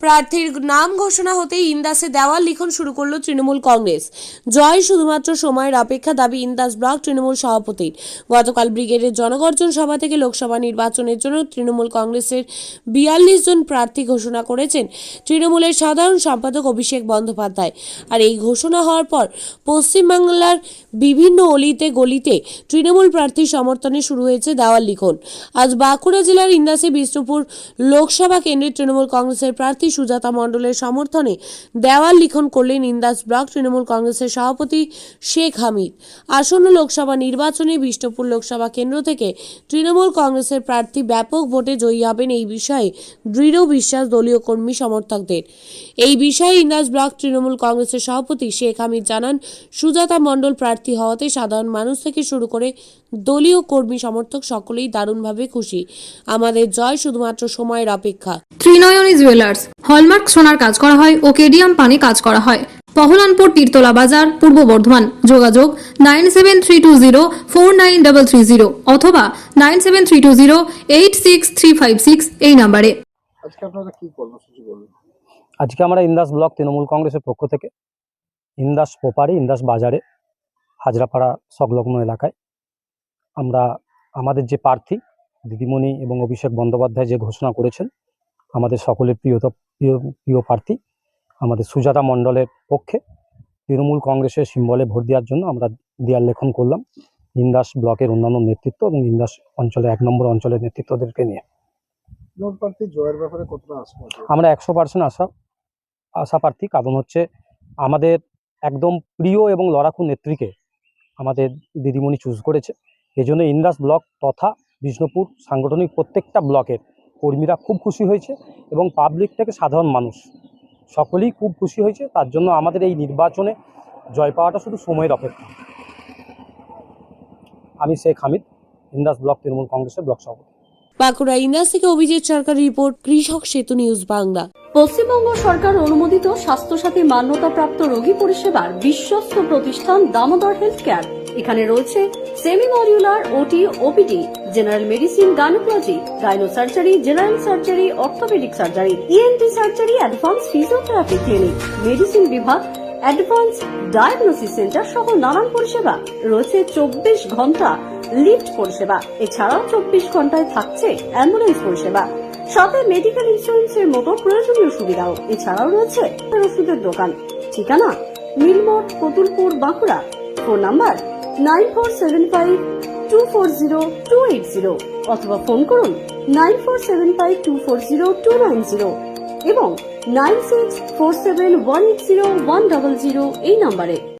প্রার্থীর নাম ঘোষণা হতেই ইন্দাসে দেওয়াল লিখন শুরু করল তৃণমূল কংগ্রেস। জয় শুধুমাত্র সময়ের অপেক্ষা, দাবি ইন্দাস ব্লক তৃণমূল সভাপতির। গতকাল ব্রিগেডের জনগর্জন সভা থেকে লোকসভা নির্বাচনের জন্য তৃণমূল কংগ্রেসের 42 জন প্রার্থী ঘোষণা করেছেন তৃণমূলের সাধারণ সম্পাদক অভিষেক বন্দ্যোপাধ্যায়। আর এই ঘোষণা হওয়ার পর পশ্চিমবাংলার বিভিন্ন অলিতে গলিতে তৃণমূল প্রার্থীর সমর্থনে শুরু হয়েছে দেওয়াল লিখন। আজ বাঁকুড়া জেলার ইন্দাসে বিষ্ণুপুর লোকসভা কেন্দ্রের তৃণমূল কংগ্রেসের প্রার্থী সুজাতা মণ্ডলের সমর্থনে দেওয়াল লিখন করলেন ইন্দাস ব্লক তৃণমূল কংগ্রেসের সভাপতি শেখ হামিদ। আসন্ন লোকসভা নির্বাচনে বিষ্ণুপুর লোকসভা কেন্দ্র থেকে তৃণমূল কংগ্রেসের প্রার্থী ব্যাপক ভোটে জয়ী হবেন, এই বিষয়ে দৃঢ় বিশ্বাস দলীয় কর্মী সমর্থকদের। এই বিষয়ে ইন্দাস ব্লক তৃণমূল কংগ্রেসের সভাপতি শেখ হামিদ জানান, সুজাতা মণ্ডল প্রার্থী হওয়াতে সাধারণ মানুষ থেকে শুরু করে দলীয় কর্মী সমর্থক সকলেই দারুণভাবে খুশি। আমাদের জয় শুধুমাত্র সময়ের অপেক্ষা। ত্রিনয়নী জুয়েলার্স হলমার্ক সোনার কাজ করা হয় ও কেডিয়াম পানি কাজ করা হয়। পহলানপুর তীরতলা বাজার, পূর্ব বর্ধমান। যোগাযোগ 9732049330 অথবা 9732086356 এই নম্বরে। আজকে আপনারা কি কর্মসূচি করবেন? আজকে আমরা ইন্দাস ব্লক তৃণমূল কংগ্রেসের পক্ষ থেকে ইন্দাস পোপারে, ইন্দাস বাজারে, হাজরাপাড়া সংলগ্ন এলাকায় আমরা আমাদের যে প্রার্থী দিদিমণি এবং অভিষেক বন্দ্যোপাধ্যায় যে ঘোষণা করেছেন, আমাদের সকলের প্রিয় প্রার্থী আমাদের সুজাতা মণ্ডলের পক্ষে তৃণমূল কংগ্রেসের সিম্বলে ভোট দেওয়ার জন্য আমরা দেয়াল লেখন করলাম ইন্দাস ব্লকের অন্যান্য নেতৃত্ব এবং ইন্দাস অঞ্চলের 1 নম্বর অঞ্চলের নেতৃত্বদেরকে নিয়ে। প্রার্থী জয়ের ব্যাপারে কতটা আশাবাদী? আমরা 100% আশা প্রার্থী, কারণ হচ্ছে আমাদের একদম প্রিয় এবং লড়াকু নেত্রীকে আমাদের দিদিমণি চুজ করেছে। এজন্য ইন্দাস ব্লক তথা বিষ্ণুপুর সাংগঠনিক প্রত্যেকটা ব্লকের কর্মীরা খুব খুশি হয়েছে এবং পাবলিক থেকে সাধারণ মানুষ সকলেই খুব খুশি হয়েছে। তার জন্য আমাদের এই নির্বাচনে জয় পাওয়াটা শুধু সময়ের অপেক্ষা। আমি শেখ হামিদ, ইন্দাস ব্লক তৃণমূল কংগ্রেসের ব্লক সভাপতি। বাঁকুড়া ইন্দাস থেকে অভিজিৎ সরকার রিপোর্ট, কৃষক সেতু নিউজ বাংলা। পশ্চিমবঙ্গ সরকার অনুমোদিত স্বাস্থ্যসাথী মান্যতাপ্রাপ্ত রোগী পরিষেবার বিশ্বস্ত প্রতিষ্ঠান দামোদর হেলথ কেয়ার। এখানে রয়েছে semi modular OT, OPD, general medicine, gynaecology, gynae surgery, general surgery, orthopaedic surgery, ENT surgery, advance physiotherapy clinic, medicine বিভাগ, অ্যাডভান্স ডায়াগনোসিস সেন্টার সহ নানান পরিষেবা রয়েছে। 24 ঘন্টা লিফট পরিষেবা, এছাড়াও 24 ঘন্টায় থাকছে অ্যাম্বুলেন্স পরিষেবা, সাথে মেডিকেল ইন্স্যুরেন্সের মতো প্রয়োজনীয় সুবিধাও। এছাড়াও রয়েছে ওষুধের দোকান। ঠিকানা মিলমোড়, কতুলপুর, বাঁকুড়া। ফোন নাম্বার 9475240280 অথবা ফোন করুন 9475240290 এবং 9647180100 এই নম্বরে।